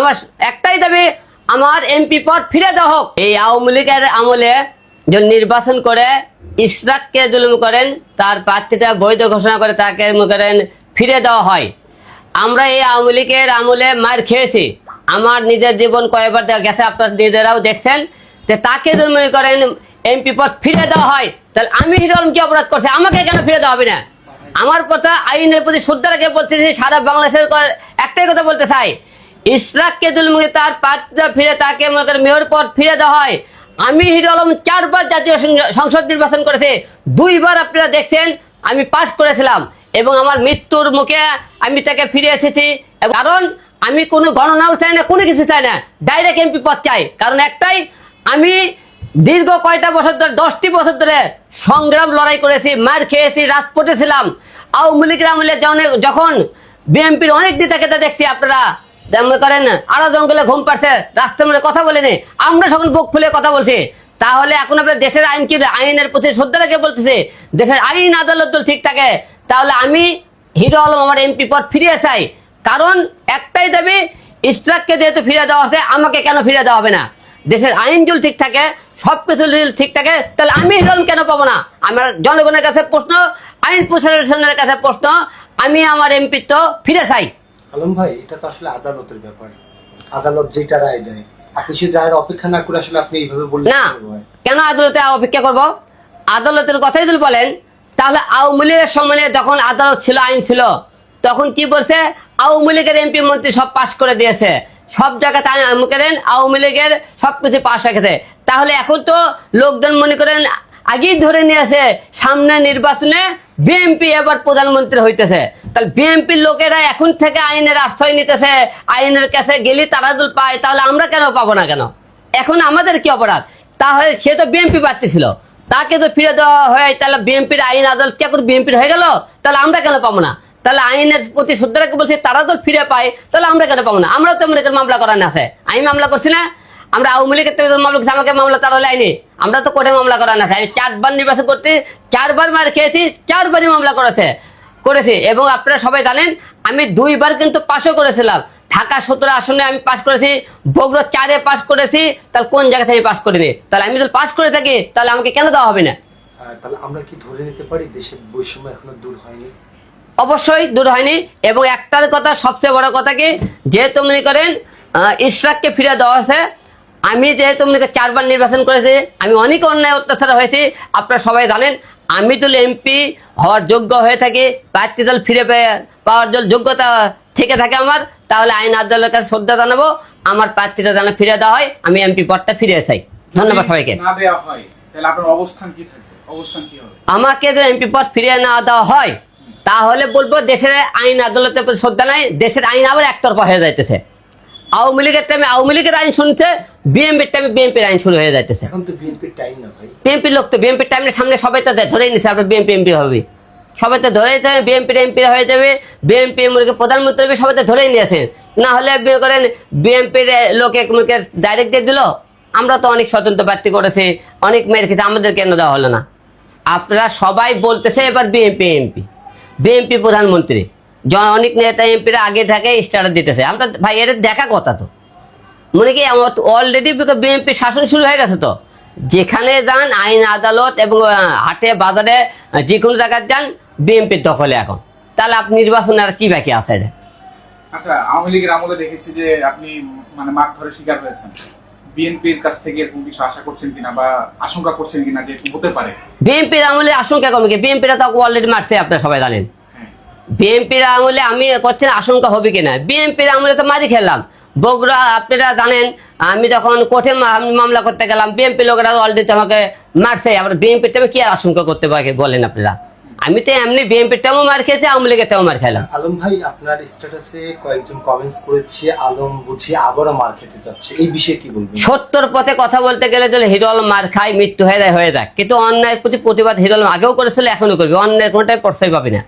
আমার একটাই দাবি, আমার এমপি পদ ফিরে দেওয়া হোক। এই আওয়ামী লীগের আমলে যে নির্বাচন করে ইশরাককে জুলুম করেন, তার প্রার্থীটা বৈধ ঘোষণা করে তাকে করেন ফিরে দেওয়া হয়। আমরা এই আওয়ামী লীগের আমলে মার খেয়েছি, আমার নিজের জীবন কয়েকবার গেছে, আপনার নিজেরাও দেখছেন। যে তাকে জুলুম করেন এমপি পদ ফিরে দেওয়া হয়, তাহলে আমি হিরো আলম কি অপরাধ করছি, আমাকে কেন ফিরে দেওয়া হবে না? আমার কথা আইনের প্রতি শ্রদ্ধা রেখে বলতেছি, সারা বাংলাদেশের একটাই কথা বলতে চাই, ইশরাককে জুলুম তার প্রার্থীটা ফিরে তাকে মনে করেন মেয়র পদ ফিরে দেওয়া হয়। আমি হিরো আলম 4 বার জাতীয় সংসদ নির্বাচন করেছি, 2 বার আপনারা দেখছেন আমি পাস করেছিলাম, এবং আমার মৃত্যুর মুখে আমি তাকে ফিরে এসেছি। কারণ আমি কোনো গণনাও চাই না, কোনো কিছু চাই না, ডাইরেক্ট এমপি পদ চাই। কারণ একটাই, আমি দীর্ঘ কয়টা বছর ধরে 10টি বছর ধরে সংগ্রাম লড়াই করেছি, মার খেয়েছি, রাজপথে ছিলাম। আওয়ামী লীগের আমলে যখন বিএনপির অনেক নেতাকে দেখছি, আপনারা মনে করেন আড়া জঙ্গলে ঘুম পাচ্ছে, রাস্তার মধ্যে কথা বলেনি, আমরা সকল বুক খুলে কথা বলছি। তাহলে এখন আপনার দেশের আইন কি, আইনের প্রতি শ্রদ্ধা রেখে বলতেছে, দেশের আইন আদালত ঠিক থাকে, তাহলে আমি হিরো আলম আমার এমপি পদ ফিরিয়ে চাই। কারণ একটাই দাবি, ইশরাককে যেহেতু ফিরে দেওয়া আছে, আমাকে কেন ফিরে দেওয়া হবে না? দেশের আইন যদি ঠিক থাকে, সবকিছু যদি ঠিক থাকে, তাহলে আমি হিরো আলম কেন পাবো না? আমার জনগণের কাছে প্রশ্ন, আইন প্রশাসনের কাছে প্রশ্ন, আমি আমার এমপি তো ফিরে চাই। আলম ভাই, এটা তো আসলে আদালতের ব্যাপার, আদালত যেটা রায় দেয়, আপনি সেই রায়ের অপেক্ষা না করে আসলে আপনি এইভাবে বললেন না। কেন আদালতে অপেক্ষা করব? আদালতের কথাই যদি বলেন, তাহলে আওয়ামী লীগের সময় যখন আদালত ছিল, আইন ছিল, তখন কি বলছে, আওয়ামী লীগের এমপি মন্ত্রী সব পাশ করে দিয়েছে, সব জায়গাতে আওয়ামী লীগের সবকিছু পাশ রেখেছে। তাহলে এখন তো লোকজন মনে করেন আগেই ধরে নিয়েছে, সামনে নির্বাচনে বিএনপি এবার প্রধানমন্ত্রী হইতেছে, তাহলে বিএনপির লোকেরা এখন থেকে আইনের আশ্রয় নিতেছে, আইনের কাছে গেলে তারা যদি পায়, তাহলে আমরা কেন পাবো না? কেন এখন আমাদের কি অপরাধ? তাহলে সে তো বিএনপি প্রার্থী ছিল, তাকে তো ফিরে দেওয়া হয়, তাহলে বিএনপির আইন আদালত কে করে বিএনপির হয়ে গেল, তাহলে আমরা কেন পাবো না? তাহলে আইনের প্রতি শ্রদ্ধা রেখে বলছি, তারা তো ফিরে পায়, তাহলে আমরা কেন পাবো না? আমরা তো মনে করি মামলা করার আছে, আমি মামলা করছি না, আমরা আওয়ামী লীগের থেকে মামলা করছি, আমাকে মামলা তারা লাইনি, আমরা তো কোর্টে মামলা করার আছে। আমি 4 বার নির্বাচন করতে 4 বার মার খেয়েছি, 4 বারই মামলা করেছি। এবং আপনারা সবাই জানেন আমি 2 বার কিন্তু পাশও করেছিলাম। ঢাকা 17 আসনে আমি পাস করেছি, বগুড়া 4-এ পাস করেছি, তাহলে কোন জায়গা থেকে পাস করিনি? তাহলে আমি যদি পাস করে থাকি, তাহলে আমাকে কেন দেওয়া হবে না? তাহলে আমরা কি ধরে নিতে পারি দেশের বৈষম্য এখনো দূর হয়নি? অবশ্যই দূর হয়নি। এবং একটার কথা, সবচেয়ে বড় কথা কি, যেহেতু মনে করেন ইশরাককে ফিরে দেওয়া আছে, আমি যেহেতু মনে করেন 4 বার নির্বাচন করেছি, আমি অনেক অন্যায় অত্যাচার হয়েছি, আপনারা সবাই জানেন। আমি তো এমপি হওয়ার যোগ্য হয়ে থাকি, প্রার্থী দল ফিরে পাওয়ার যোগ্যতা থেকে থাকে আমার, তাহলে আইন আদালতের কাছে শ্রদ্ধা জানাবো, আমার প্রার্থীটা যেন ফিরে দেওয়া হয়, আমি এমপি পদটা ফিরে চাই। ধন্যবাদ সবাইকে। না দেওয়া হয়, তাহলে আপনার অবস্থান কি থাকবে? অবস্থান কি হবে? আমাকে যদি এমপি পদ ফিরিয়ে না দেওয়া হয়, তাহলে বলবো দেশের আইন আদালতের প্রতি শ্রদ্ধা নাই, দেশের আইন আবার একতরফা হয়ে যাইতেছে। আওয়ামী লীগের টাইমে আওয়ামী লীগের আইন শুনছে, বিএনপির টাইমে বিএনপির আইন শুরু হয়ে যাইতেছে। এখন তো বিএনপির টাইম না ভাই, বিএনপির লোক তো বিএনপির টাইমের সামনে সবাই তো ধরেই নিচ্ছে আপনার বিএনপি এমপি হবে, সবাই তো ধরেই যাবে, বিএনপির এমপি হয়ে যাবে, বিএনপি প্রধানমন্ত্রী হবে, সবাই তো ধরেই নিয়েছেন। না হলে করেন বিএনপির লোকে ডাইরেক্ট দিয়ে দিল। আমরা তো অনেক স্বতন্ত্র প্রার্থী করেছি, অনেক মেয়ের খেতে, আমাদের কেন দেওয়া হলো না? আপনারা সবাই বলতেছে এবার বিএনপি প্রধানমন্ত্রী, অনেক নেতা এমপিরা আগে থাকে স্টার দিতেছে। আমরা ভাই এর দেখা কথা তো মনে কি অলরেডি বিএনপি শাসন শুরু হয়ে গেছে। তো যেখানে যান আইন আদালত এবং হাটে বাজারে যে কোনো জায়গায় যান, বিএনপির দখলে এখন, তাহলে আপনি নির্বাচনে আর কি বাকি আছে? আচ্ছা, আওয়ামী লীগের আমলে দেখেছি যে আপনি মানে মারধরের শিকার হয়েছেন, বিএনপির কাছ থেকে এরকম কিছু আশা করছেন কিনা বা আশঙ্কা করছেন কিনা যে হতে পারে? বিএনপির আমলে আশঙ্কা কমে, বিএনপিরা তো অলরেডি মারছে, আপনারা সবাই জানেন। বিএনপির আমলে আমি করছেন আশঙ্কা হবে কিনা, বিএনপির আমলে তো মারি খেলাম। বগুড়া আপনারা জানেন, আমি যখন কোর্টে মামলা করতে গেলাম, বিএনপি লোকেরা অলরেডি আমাকে মারছে, আবার বিএনপির টাইমে কি আশঙ্কা করতে পারে বলেন আপনারা? আমি তো এমনি বিএনপির টাইমও মার খেয়েছি, আওয়ামী লীগের টাইমও মার খেলাম। আলম ভাই, আপনার স্ট্যাটাসে কয়েকজন কমেন্টস করেছে আলম বুঝি আবারও মার খেতে যাচ্ছে, এই বিষয়ে কি বলবেন? সত্যর পথে কথা বলতে গেলে যদি হিরো আলম মার খায়, মৃত্যু হয়ে যায়, কিন্তু অন্যায়ের প্রতি প্রতিবাদ হিরো আলম আগেও করেছিল, এখনো করবে, অন্যায়ের কোনটাই প্রশ্রয় পাবি না।